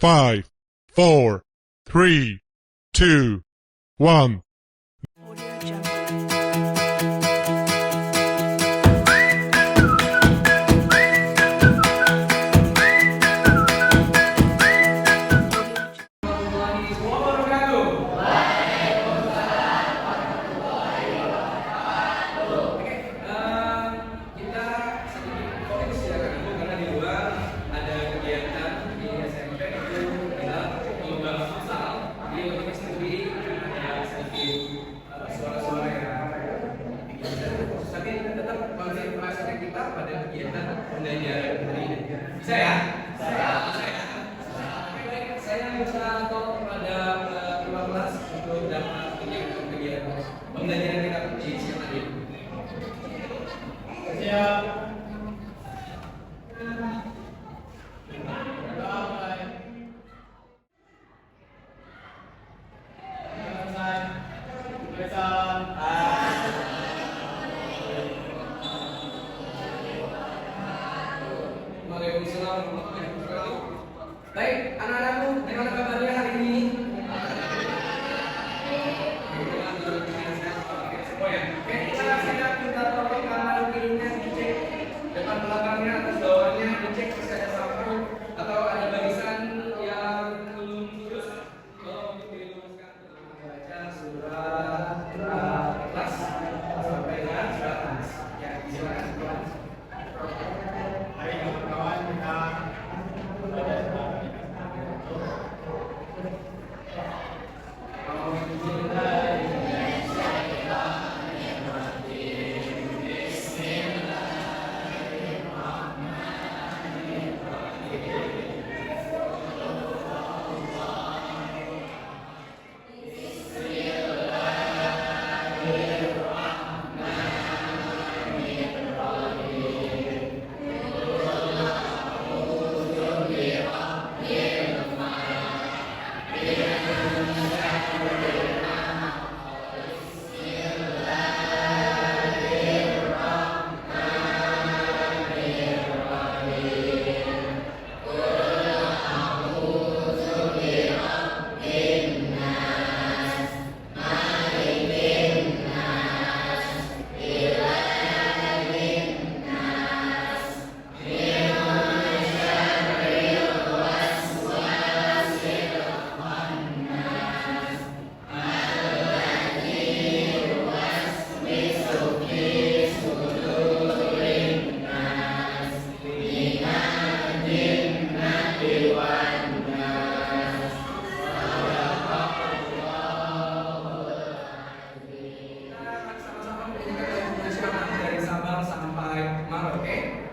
5, 4, 3, 2, 1. Audio Jungle. Kita sedikit fokus ya karena di luar ada kegiatan di SMP itu adalah lomba futsal. Jadi untuk sendiri ada sedikit suara-suara yang tapi tetap konsentrasi kita pada kegiatan pembelajaran hari ini. Bisa ya? Bisa ya? Oke, baik. Saya minta tolong kepada ketua kelas untuk dapat kegiatan pembelajaran kita di siang hari ini. Siap. Waalaikumsalam warahmatullahi wabarakatuh. Baik, anak-anakku, bagaimana kabarnya hari ini? Oke, saya minta tolong kanan kirinya dicek, depan belakangnya atas bawahnya dicek masih ada sapu atau ada barisan yang belum lurus, tolong diluruskan. Baca surat kelas sampai dengan surat kelas. Ya, silakan. Hai kawan-kawan, kita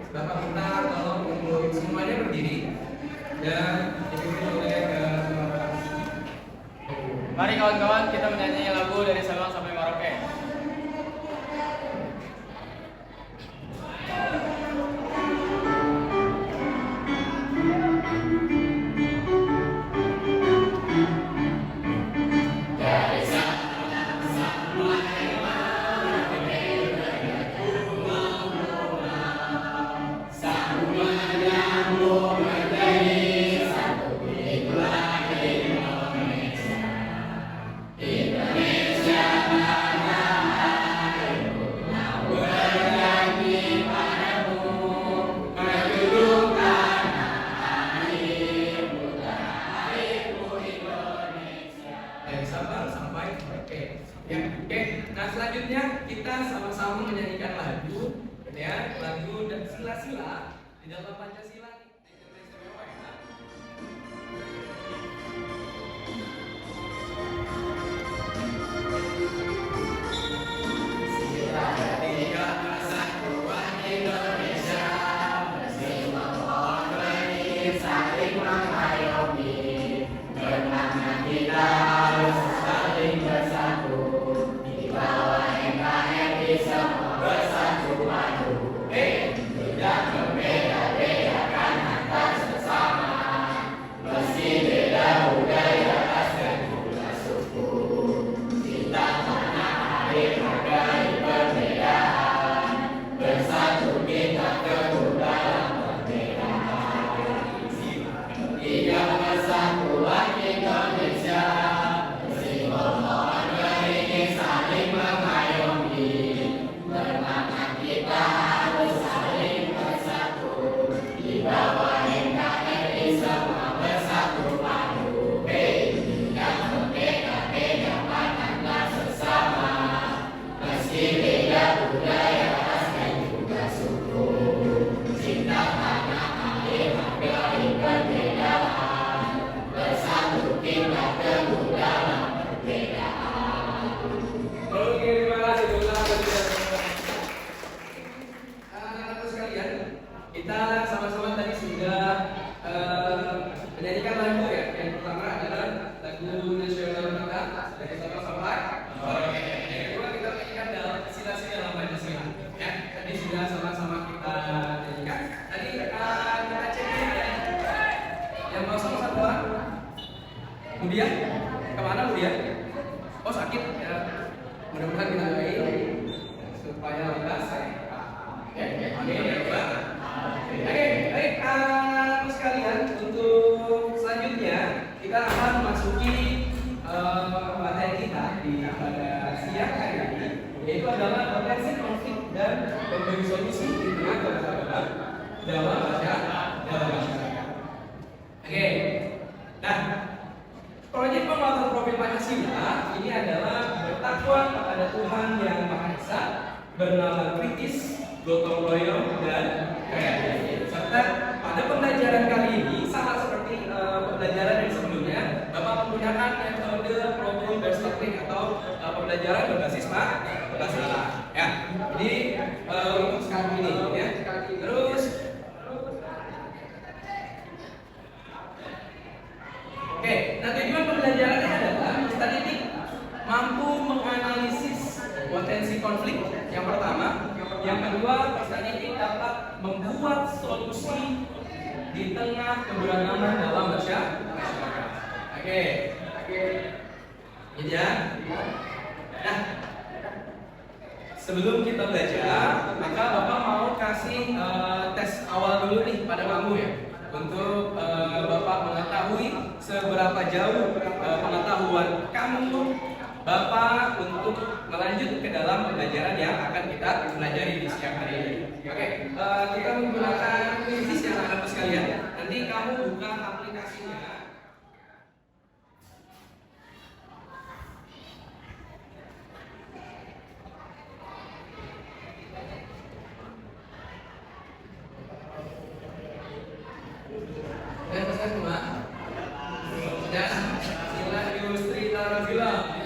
Bapak minta tolong untuk semuanya berdiri dan dipimpin oleh Mari kawan-kawan kita menyanyi lagu dari Sabang sampai Merauke. Indonesia. Jambo ya. Yang pertama adalah lagu nasional kita dari Sabang sampai Merauke. Yang kedua kita menyanyikan dalam sila-sila dalam Pancasila. Ya, tadi sudah sama-sama kita nyanyikan. Tadi kita cek dulu ya. Yang kosong satu orang. Kemudian kemana Mudia? Oh sakit ya. Mudah-mudahan kita doain supaya lekas. Oke, baik teman sekalian, untuk selanjutnya kita akan memasuki materi kita pada siang hari ini, yaitu adalah potensi konflik dan memberi solusi dengan keberagaman dalam masyarakat. Oke, nah proyek penguatan profil Pancasila ini adalah bertakwa kepada Tuhan Yang Maha Esa, bernama kritis, gotong royong dan kreatif. Serta pada pembelajaran kali ini sama seperti pembelajaran yang sebelumnya, Bapak menggunakan metode problem based learning atau pembelajaran berbasis masalah. Ya, jadi untuk sekarang ini, ya. Terus, oke, nah tujuan pembelajarannya adalah kita didik mampu menganalisis potensi konflik yang pertama. Yang kedua, peserta didik dapat membuat solusi di tengah keberagaman dalam masyarakat. Oke, ini ya. Nah, sebelum kita belajar, maka Bapak mau kasih tes awal dulu nih pada kamu ya, untuk Bapak mengetahui seberapa jauh pengetahuan kamu Bapak untuk melanjut ke dalam pembelajaran yang akan kita pelajari di siang hari ini. Oke, kita menggunakan kuis yang anak sekalian. Nanti kamu buka aplikasinya. Pesan semua. Dan sila Yustri Tarabila.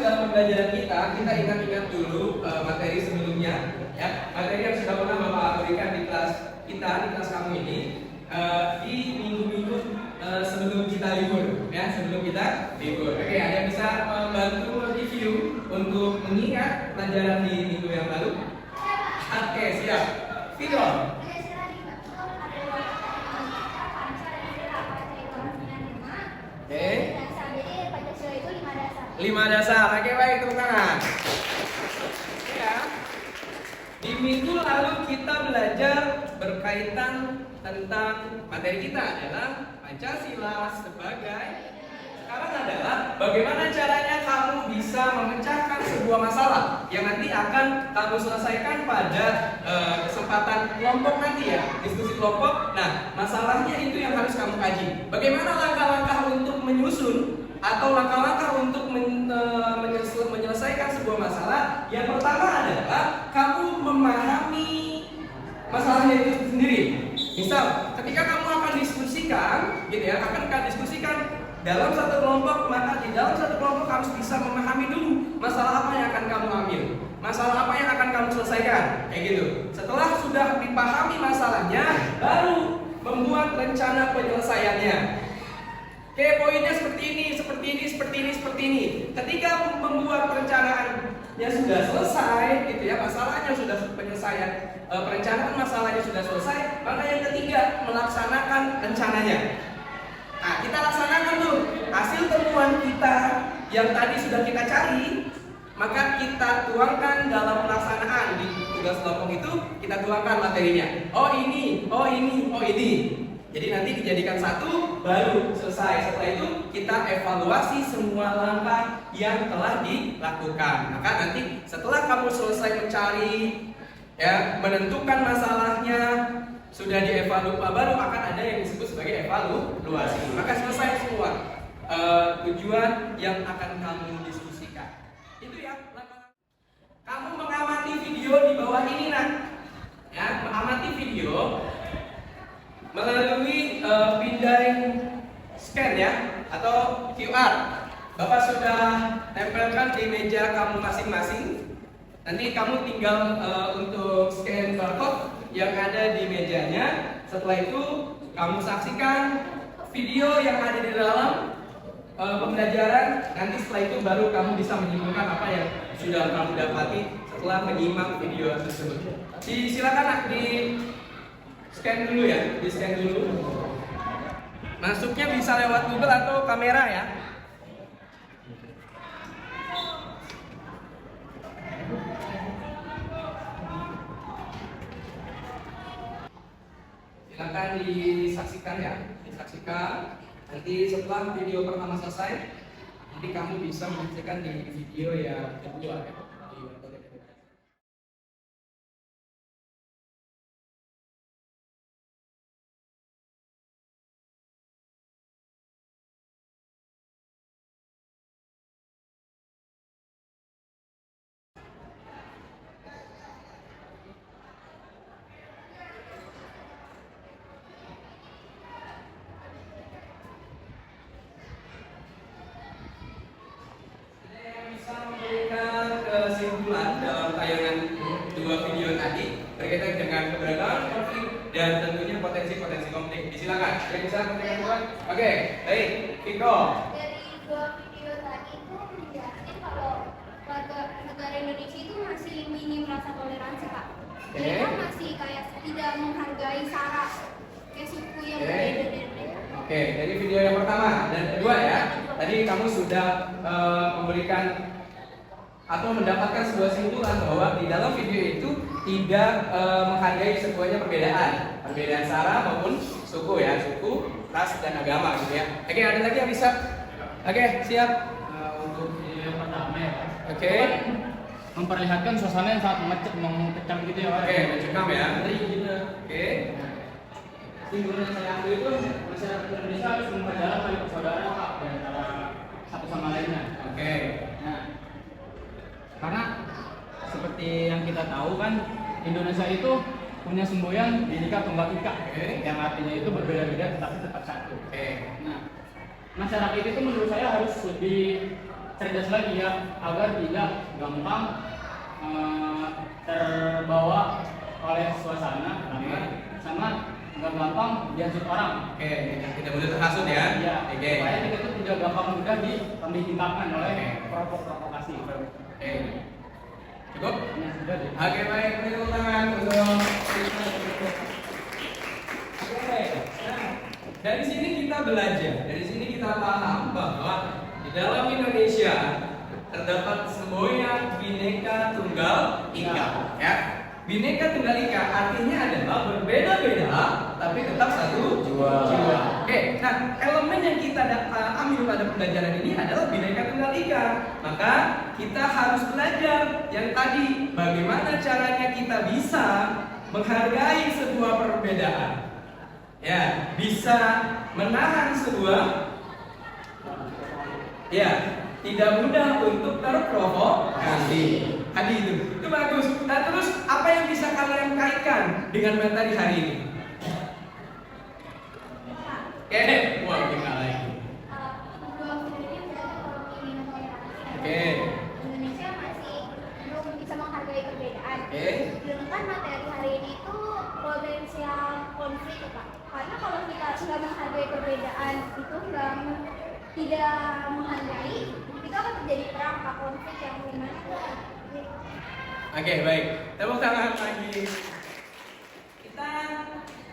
Pembelajaran kita ingat-ingat dulu materi sebelumnya, ya, materi yang sudah pernah Bapak berikan di kelas kita, di kelas kamu ini, di minggu-minggu sebelum kita libur, ya, sebelum kita libur. Oke, ada yang bisa membantu review untuk mengingat pelajaran di minggu yang lalu? Oke, siap. Video. Oke. 5 dasar. Oke, baik, tepuk tangan. Ya. Di minggu lalu kita belajar berkaitan tentang materi kita adalah Pancasila sebagai. Sekarang adalah bagaimana caranya kamu bisa memecahkan sebuah masalah yang nanti akan kamu selesaikan pada kesempatan kelompok nanti ya, diskusi kelompok. Nah, masalahnya itu yang harus kamu kaji. Bagaimana langkah-langkah untuk menyusun atau langkah-langkah untuk menyelesaikan sebuah masalah. Yang pertama adalah kamu memahami masalahnya itu sendiri. Misal, ketika kamu akan diskusikan, gitu ya, akan diskusikan dalam satu kelompok, maka di dalam satu kelompok harus bisa memahami dulu masalah apa yang akan kamu ambil, masalah apa yang akan kamu selesaikan, kayak gitu. Setelah sudah dipahami masalahnya, baru membuat rencana penyelesaiannya. Oke, poinnya seperti ini, seperti ini, seperti ini, seperti ini. Ketika membuat perencanaannya sudah selesai, gitu ya, masalahnya sudah penyelesaian, perencanaan masalahnya sudah selesai, maka yang ketiga melaksanakan rencananya. Nah, kita laksanakan tuh hasil temuan kita yang tadi sudah kita cari, maka kita tuangkan dalam pelaksanaan di tugas kelompok itu, kita tuangkan materinya. Oh ini, oh ini, oh ini. Jadi nanti dijadikan satu, baru selesai. Setelah itu kita evaluasi semua langkah yang telah dilakukan. Maka nanti setelah kamu selesai mencari, ya, menentukan masalahnya, sudah dievaluasi, baru akan ada yang disebut sebagai evaluasi. Maka selesai semua tujuan yang akan kamu Bapak sudah tempelkan di meja kamu masing-masing. Nanti kamu tinggal untuk scan barcode yang ada di mejanya. Setelah itu kamu saksikan video yang ada di dalam pembelajaran. Nanti setelah itu baru kamu bisa menyimpulkan apa yang sudah kamu dapati setelah menyimak video tersebut. Silakan di scan dulu ya, di scan dulu. Masuknya bisa lewat Google atau kamera ya. Silakan disaksikan ya, disaksikan. Nanti setelah video pertama selesai, nanti kamu bisa menyaksikan di video yang kedua ya. Kesimpulan dalam tayangan dua video tadi berkaitan dengan keberadaan konflik dan tentunya potensi-potensi konflik. Silakan, yang bisa menyampaikan. Oke, baik, Viko. Dari dua video tadi itu menjelaskan kalau warga negara Indonesia itu masih minim rasa toleransi, Kak. Mereka masih kayak tidak menghargai sara kayak suku yang berbeda dari mereka. Oke, dari video yang pertama dan kedua ya. Tadi kamu sudah memberikan atau mendapatkan sebuah simpulan bahwa di dalam video itu tidak menghargai semuanya perbedaan sara maupun suku ya, suku, ras dan agama gitu ya. Oke, ada lagi yang bisa? Oke, siap. Untuk video yang pertama ya. Oke. Memperlihatkan suasana yang sangat mengecam gitu ya Pak. Oke, mencekam ya. Ngeri gitu. Oke. Simpulan yang saya ambil itu masyarakat Indonesia harus memperdalam tali persaudaraan Pak di antara satu sama lainnya. Oke. Nah, karena seperti yang kita tahu kan Indonesia itu punya semboyan Bhinneka Tunggal Ika, yang artinya itu berbeda-beda tetapi tetap satu. Nah, masyarakat itu menurut saya harus lebih cerdas lagi ya agar tidak gampang terbawa oleh suasana sama nggak gampang dihasut orang. Tidak boleh terhasut ya. Iya. Oke. Supaya kita tuh tidak gampang mudah ditimpakan oleh provokasi. Cukup? Ya, sudah deh. Oke, baik, beri tepuk tangan untuk Oke, nah, dari sini kita belajar, dari sini kita paham bahwa di dalam Indonesia terdapat semboyan Bhinneka Tunggal Ika, ya. Bhinneka Tunggal Ika artinya adalah berbeda-beda tapi tetap satu jiwa. Oke, nah elemen yang kita ambil pada pembelajaran ini adalah Bhinneka Tunggal Ika. Maka kita harus belajar yang tadi bagaimana caranya kita bisa menghargai sebuah perbedaan. Ya, bisa menahan sebuah tidak mudah untuk terprovokasi. Tadi itu bagus. Nah terus apa yang bisa kalian kaitkan dengan materi hari ini? Oke, wah gimana lagi? Dua video ini berarti kalau ingin toleransi. Oke. Indonesia masih belum bisa menghargai perbedaan. Oke. Sedangkan materi hari ini itu potensial konflik, Pak. Karena kalau kita nggak menghargai perbedaan itu tidak menghargai, itu akan terjadi perang atau konflik yang gimana? Oke, baik. Tepuk tangan lagi. Kita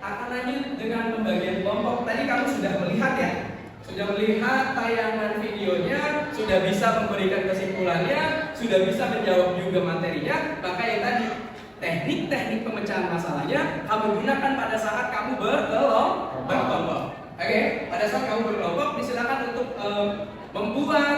akan lanjut dengan pembagian kelompok. Tadi kamu sudah melihat ya, sudah melihat tayangan videonya, sudah bisa memberikan kesimpulannya, sudah bisa menjawab juga materinya. Maka yang tadi teknik-teknik pemecahan masalahnya kamu gunakan pada saat kamu berkelompok. Oke, pada saat kamu berkelompok, disilakan untuk membuat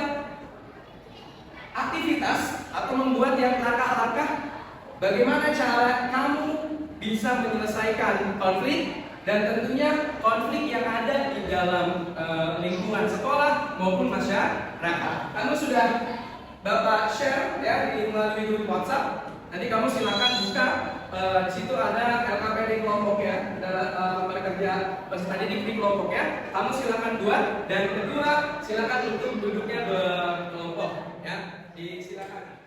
aktivitas atau membuat yang langkah-langkah bagaimana cara kamu bisa menyelesaikan konflik dan tentunya konflik yang ada di dalam lingkungan sekolah maupun masyarakat. Kamu sudah Bapak share ya melalui grup WhatsApp. Nanti kamu silakan buka di situ ada LKP di kelompok ya, lembar kerja peserta didik di kelompok ya. Kamu silakan buat, dan kedua silakan untuk duduknya berkelompok ya. Silakan.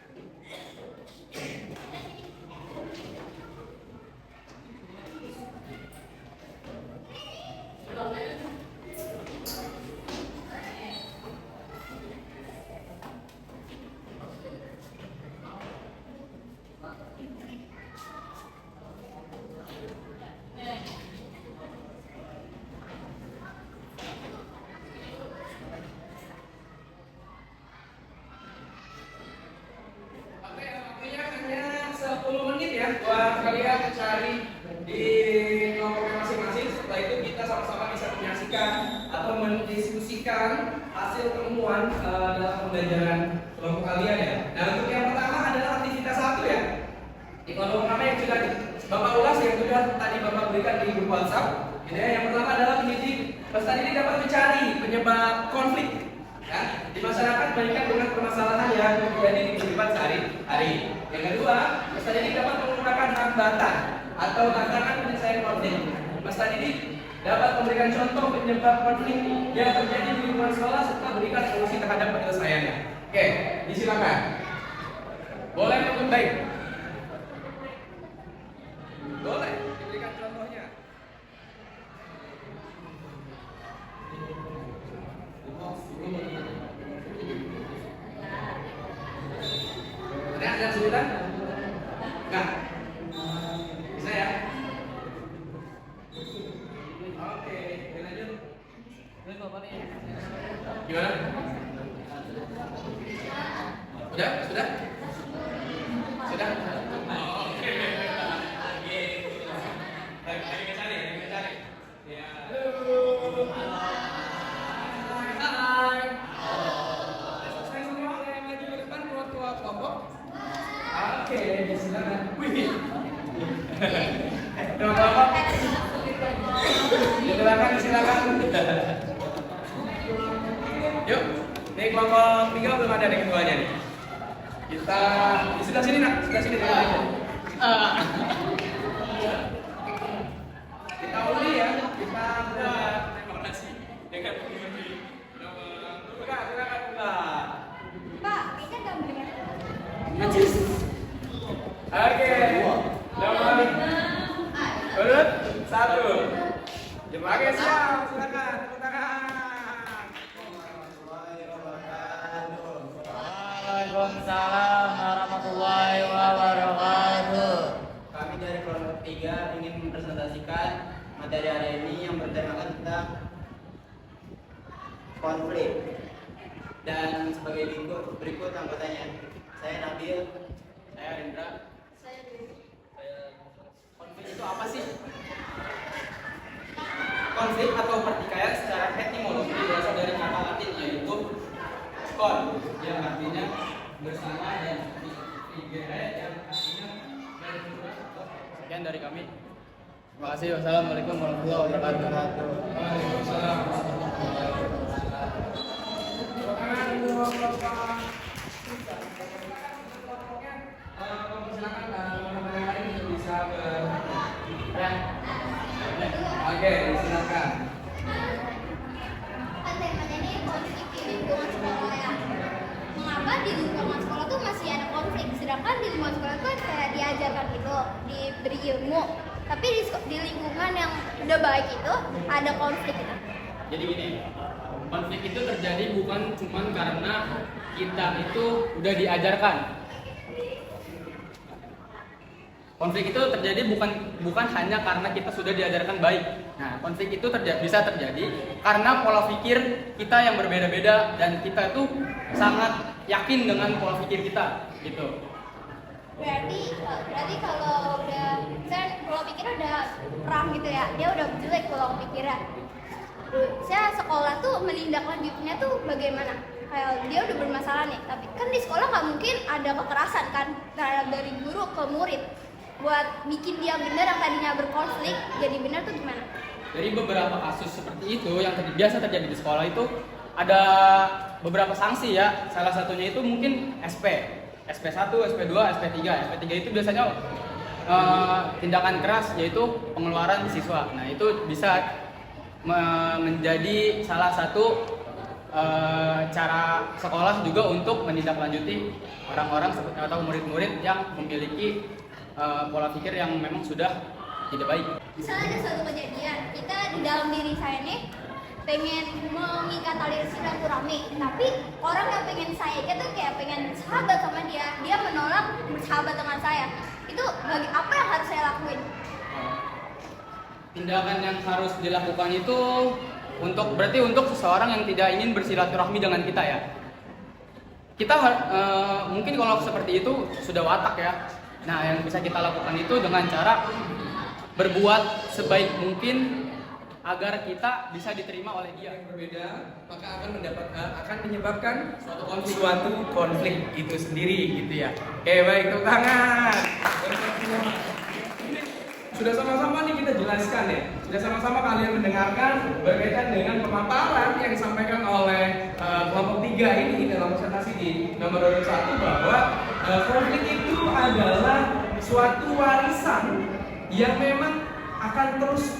Oke, waktunya hanya 10 menit ya buat kalian mencari di kelompoknya masing-masing. Setelah itu kita sama-sama bisa menyaksikan atau mendiskusikan hasil temuan dalam pembelajaran kelompok kalian ya. Nah, untuk yang pertama adalah aktivitas 1 ya. Di kelompok pertama yang sudah Bapak ulas, yang sudah tadi Bapak berikan di grup WhatsApp. Ini ya, yang pertama adalah peserta didik dapat mencari penyebab konflik ya, di masyarakat banyak dengan permasalahan yang terjadi di kehidupan sehari-hari. Yang kedua, peserta didik dapat menggunakan hambatan atau tantangan penyelesaian konflik. Peserta didik dapat memberikan contoh penyebab konflik yang terjadi di lingkungan sekolah serta berikan solusi terhadap penyelesaiannya. Oke, disilakan. Boleh untuk baik. Boleh diberikan contohnya. Ada yang kesulitan? Enggak? Bisa ya? Oke, lanjut. Gimana? Sudah? Sudah? Sudah? Oh, oke. Lagi mencari. Ya. Halo. Hai. Saya semua yang maju ke depan keluar kelompok. Oke, silakan. Wih. Kelompok. Silakan. Yuk, nih kelompok 3 belum ada yang keduanya nih. Kita di sebelah sini nak, sebelah sini. Kita undi ya, kita buat demokrasi dengan pengundi nomor silakan. Pak, bisa gambarnya? Najis. Oke. Nomor urut 1. Oke, siap, silakan. Tepuk tangan. Waalaikumsalam warahmatullahi wabarakatuh. Kami dari kelompok 3 ingin mempresentasikan materi hari ini yang bertemakan tentang konflik. Dan sebagai berikut anggotanya. Saya Nabil. Saya Indra. Saya dulu. Konflik itu apa sih? Konflik atau pertikaian secara etimologi berasal dari kata Latin yaitu kon, yang artinya bersama, dan tigere yang artinya berjumlah. Sekian dari kami. Terima kasih. Wassalamualaikum warahmatullahi wabarakatuh. Waalaikumsalam warahmatullahi wabarakatuh. Silakan teman-teman yang lain untuk bisa Oke, silakan. Kan temanya ini konflik di lingkungan sekolah ya. Mengapa di lingkungan sekolah tuh masih ada konflik, sedangkan di lingkungan sekolah tuh kayak diajarkan gitu, diberi ilmu. Tapi di lingkungan yang udah baik itu ada konflik gitu. Jadi gini, konflik itu terjadi bukan cuma karena kita itu udah diajarkan. Konflik itu terjadi bukan hanya karena kita sudah diajarkan baik. Nah, konflik itu bisa terjadi karena pola pikir kita yang berbeda-beda dan kita itu sangat yakin dengan pola pikir kita, gitu. Berarti kalau udah pola pikirnya udah perang gitu ya, dia udah jelek pola pikirnya. Saya sekolah tuh menindaklanjutinya tuh bagaimana? Kayak dia udah bermasalah nih, tapi kan di sekolah nggak mungkin ada kekerasan kan terhadap dari guru ke murid. Buat bikin dia benar yang tadinya berkonflik jadi benar tuh gimana? Dari beberapa kasus seperti itu yang biasa terjadi di sekolah itu ada beberapa sanksi ya. Salah satunya itu mungkin SP1, SP2, SP3. SP3 itu biasanya tindakan keras yaitu pengeluaran siswa. Nah itu bisa menjadi salah satu cara sekolah juga untuk menindaklanjuti orang-orang atau murid-murid yang memiliki pola pikir yang memang sudah tidak baik. Misalnya ada suatu kejadian, kita di dalam diri saya nih pengen mengikat tali silaturahmi, tapi orang yang pengen saya ikat tuh kayak pengen sahabat sama dia menolak bersahabat dengan saya. Itu apa yang harus saya lakuin? Tindakan yang harus dilakukan itu berarti untuk seseorang yang tidak ingin bersilaturahmi dengan kita ya. Kita mungkin kalau seperti itu sudah watak ya. Nah yang bisa kita lakukan itu dengan cara berbuat sebaik mungkin agar kita bisa diterima oleh dia. Yang berbeda maka akan menyebabkan suatu konflik itu sendiri gitu ya. Oke baik, tepuk tangan. Sudah sama-sama nih kita jelaskan ya. Sudah sama-sama kalian mendengarkan berkaitan dengan pemaparan yang disampaikan oleh kelompok 3 ini dalam presentasi di nomor 1 bahwa konflik itu adalah suatu warisan yang memang akan terus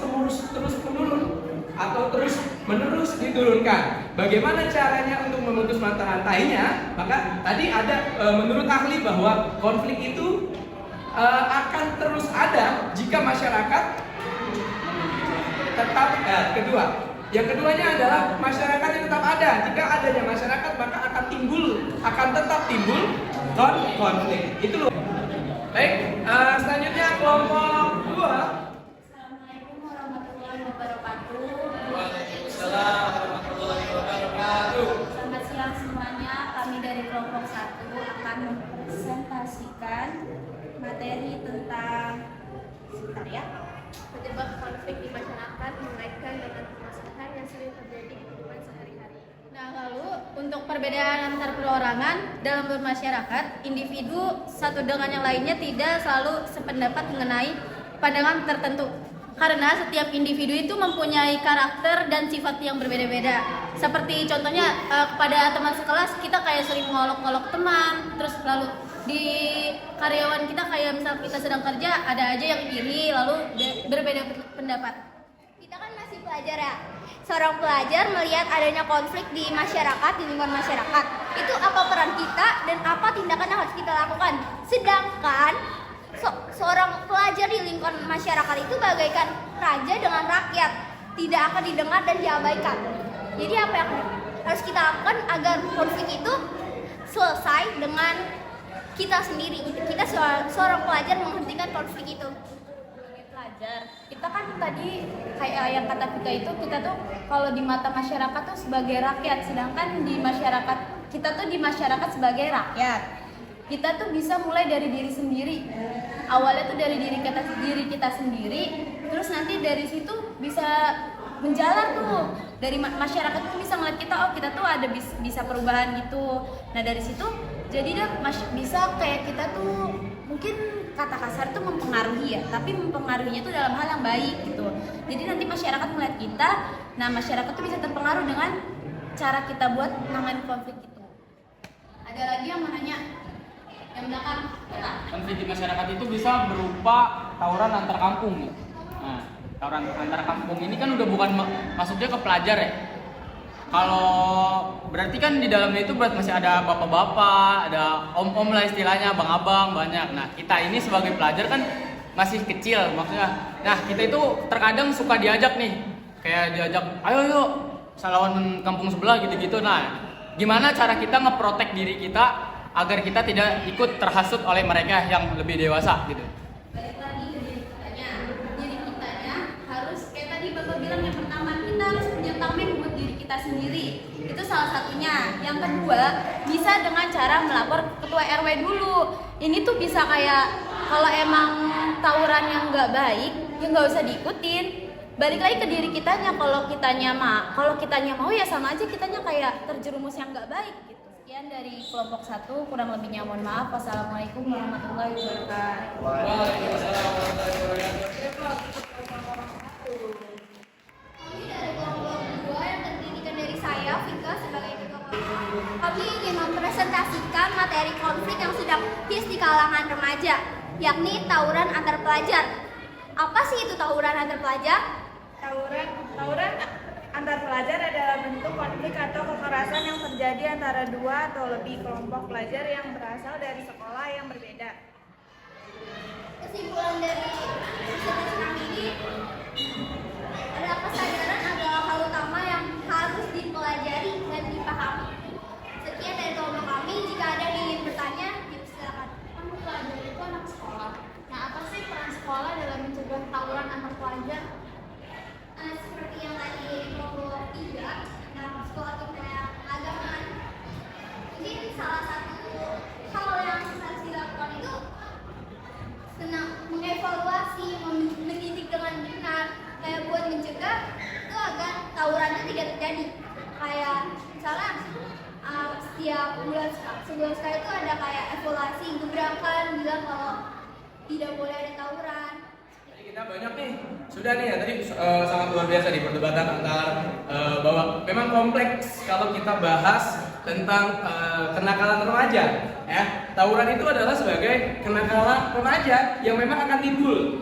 menurun atau terus menerus diturunkan. Bagaimana caranya untuk memutus mata rantainya? Maka tadi ada menurut ahli bahwa konflik itu akan terus ada jika masyarakat tetap yang keduanya adalah masyarakat yang tetap ada. Jika adanya masyarakat maka akan tetap timbul konflik. Itu loh. Baik, selanjutnya kelompok 2. Assalamualaikum warahmatullahi wabarakatuh. Waalaikumsalam warahmatullahi wabarakatuh. Selamat siang semuanya. Kami dari kelompok 1 akan mempresentasikan materi tentang penyebab konflik di masyarakat mengaitkan dengan permasalahan yang sering terjadi di kehidupan sehari-hari. Nah, lalu untuk perbedaan antar perorangan dalam bermasyarakat, individu satu dengan yang lainnya tidak selalu sependapat mengenai pandangan tertentu. Karena setiap individu itu mempunyai karakter dan sifat yang berbeda-beda. Seperti contohnya kepada teman sekelas kita kayak sering ngolok-ngolok teman, terus lalu di karyawan kita kayak misal kita sedang kerja ada aja yang iri lalu berbeda pendapat. Kita kan masih pelajar ya. Seorang pelajar melihat adanya konflik di masyarakat, di lingkungan masyarakat. Itu apa peran kita dan apa tindakan yang harus kita lakukan. Sedangkan seorang pelajar di lingkungan masyarakat itu bagaikan raja dengan rakyat, tidak akan didengar dan diabaikan. Jadi apa yang harus kita lakukan agar konflik itu selesai dengan kita sendiri? Kita seorang pelajar menghentikan konflik itu. Sebagai pelajar, kita kan tadi kayak yang kata Vika itu, kita tuh kalau di mata masyarakat tuh sebagai rakyat, sedangkan di masyarakat kita tuh di masyarakat sebagai rakyat. Kita tuh bisa mulai dari diri sendiri. Awalnya tuh dari diri kita sendiri, terus nanti dari situ bisa menjalar tuh. Dari masyarakat tuh bisa ngeliat kita, oh kita tuh ada bisa perubahan gitu. Nah dari situ jadi bisa kayak kita tuh mungkin kata kasar tuh mempengaruhi ya, tapi mempengaruhinya tuh dalam hal yang baik gitu. Jadi nanti masyarakat melihat kita, nah masyarakat tuh bisa terpengaruh dengan cara kita buat nanganin konflik itu. Ada lagi yang mau nanya? Yang belakang. Konflik di masyarakat itu bisa berupa tawuran antar kampung. Nah, tawuran antar kampung ini kan udah bukan masuknya ke pelajar ya. Kalau berarti kan di dalamnya itu berarti masih ada bapak-bapak, ada om-om lah istilahnya, abang-abang banyak. Nah kita ini sebagai pelajar kan masih kecil maksudnya. Nah kita itu terkadang suka diajak nih, kayak diajak, ayo yuk lawan kampung sebelah gitu-gitu. Nah gimana cara kita ngeprotek diri kita agar kita tidak ikut terhasut oleh mereka yang lebih dewasa gitu? Balik lagi ke diri kitanya harus kayak tadi bapak bilang, yang pertama kita harus punya tameng buat diri kita sendiri, itu salah satunya. Yang kedua bisa dengan cara melapor ketua RW dulu. Ini tuh bisa kayak kalau emang tawuran yang nggak baik ya nggak usah diikutin. Balik lagi ke diri kitanya, kalau kitanya mau ya sama aja kitanya kayak terjerumus yang nggak baik gitu. Sekian dari kelompok 1, kurang lebihnya mohon maaf. Wassalamualaikum warahmatullahi wabarakatuh. Waalaikumsalam warahmatullahi wabarakatuh. Kami dari kelompok 2 yang terdiri dari saya, Vika, sebagai ketua kelompok. Kami ingin mempresentasikan materi konflik yang sedang hits di kalangan remaja. yakni tawuran antar pelajar. Apa sih itu tawuran antar pelajar? Tawuran antar pelajar adalah bentuk konflik atau kekerasan yang terjadi antara dua atau lebih kelompok pelajar yang berasal dari sekolah yang berbeda. Kesimpulan dari sesi senam ini adalah kesadaran adalah hal utama yang harus dipelajari dan dipahami. Sekian dari kelompok kami. Jika ada yang ingin bertanya, silakan. Kan pelajar itu anak sekolah. Nah, apa sih peran sekolah dalam mencegah tawuran antar pelajar? Seperti yang tadi kelompok 3, nah sekolah kita yang agama, mungkin salah satu hal yang harus dilakukan itu mengevaluasi, mendidik dengan benar, kayak buat mencegah itu agar tawuran itu tidak terjadi. Kayak misalnya setiap sebulan sekali itu ada kayak evaluasi gebrakan bilang kalau tidak boleh ada tawuran. Jadi kita banyak nih, sudah nih ya tadi sangat luar biasa nih perdebatan antar bahwa memang kompleks kalau kita bahas tentang kenakalan remaja. Ya, tawuran itu adalah sebagai kenakalan remaja yang memang akan timbul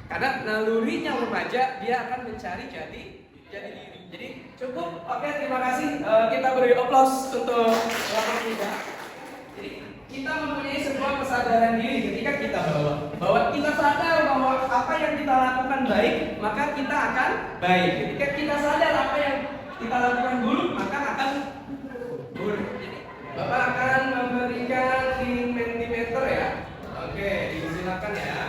karena nalurinya remaja dia akan mencari jati diri. Jadi cukup, oke, terima kasih. Kita beri aplaus untuk kelompok 3. Jadi kita mempunyai sebuah kesadaran diri ketika kita bahwa kita sadar bahwa apa yang kita lakukan baik maka kita akan baik. Ketika kita sadar apa yang kita lakukan buruk maka akan buruk. Jadi Bapak akan memberikan di Mentimeter ya. Oke, disilakan ya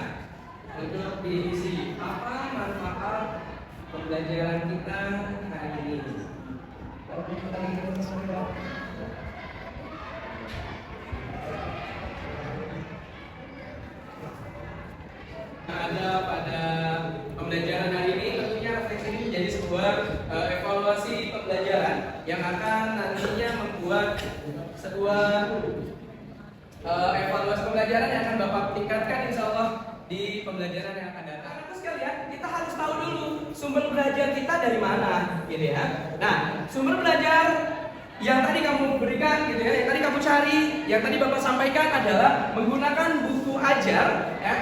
untuk diisi apa manfaat pembelajaran kita hari ini. Ada pada pembelajaran hari ini tentunya refleksi ini menjadi sebuah evaluasi pembelajaran yang akan nantinya membuat sebuah evaluasi pembelajaran yang akan Bapak tingkatkan insya Allah di pembelajaran yang akan datang. Terus sekalian, kita harus tahu dulu sumber belajar kita dari mana, gitu ya. Nah, sumber belajar yang tadi kamu berikan, gitu ya, yang tadi kamu cari, yang tadi Bapak sampaikan adalah menggunakan buku ajar, ya,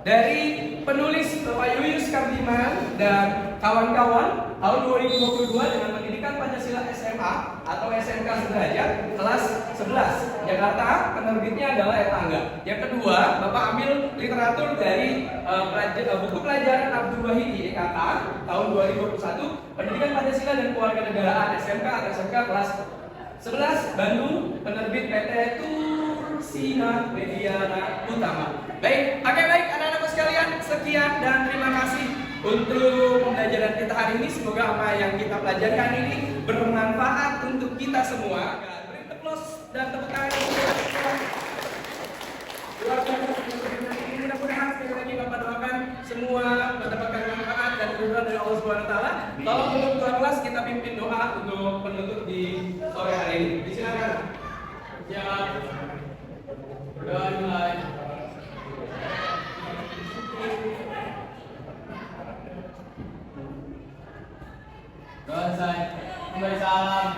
dari penulis Bapak Yuyus Kardiman dan kawan-kawan tahun 2022 dengan pendidikan Pancasila SMA atau SMK sederajat kelas 11 Jakarta. Penerbitnya adalah Erlangga. Yang kedua, Bapak ambil literatur dari buku pelajaran Abdul Wahidi EKK tahun 2021 Pendidikan Pancasila dan Kewarganegaraan SMK atau SMK kelas 11 Bandung, penerbit PT Tursina Mediana Utama. Baik, oke, baik anak-anakku sekalian, sekian dan terima kasih untuk pembelajaran kita hari ini. Semoga apa yang kita pelajari hari ini bermanfaat untuk kita semua. Beri aplaus dan tepuk tangan untuk semua. Mudah-mudahan sekali lagi Bapak doakan semua mendapatkan manfaat dan keridhaan dari Allah Subhanahu wa taala. Tolong untuk ketua kelas kita pimpin doa untuk penutup di sore hari ini. Disilakan. Ya. Doa mulai. Doa saya memberi salam.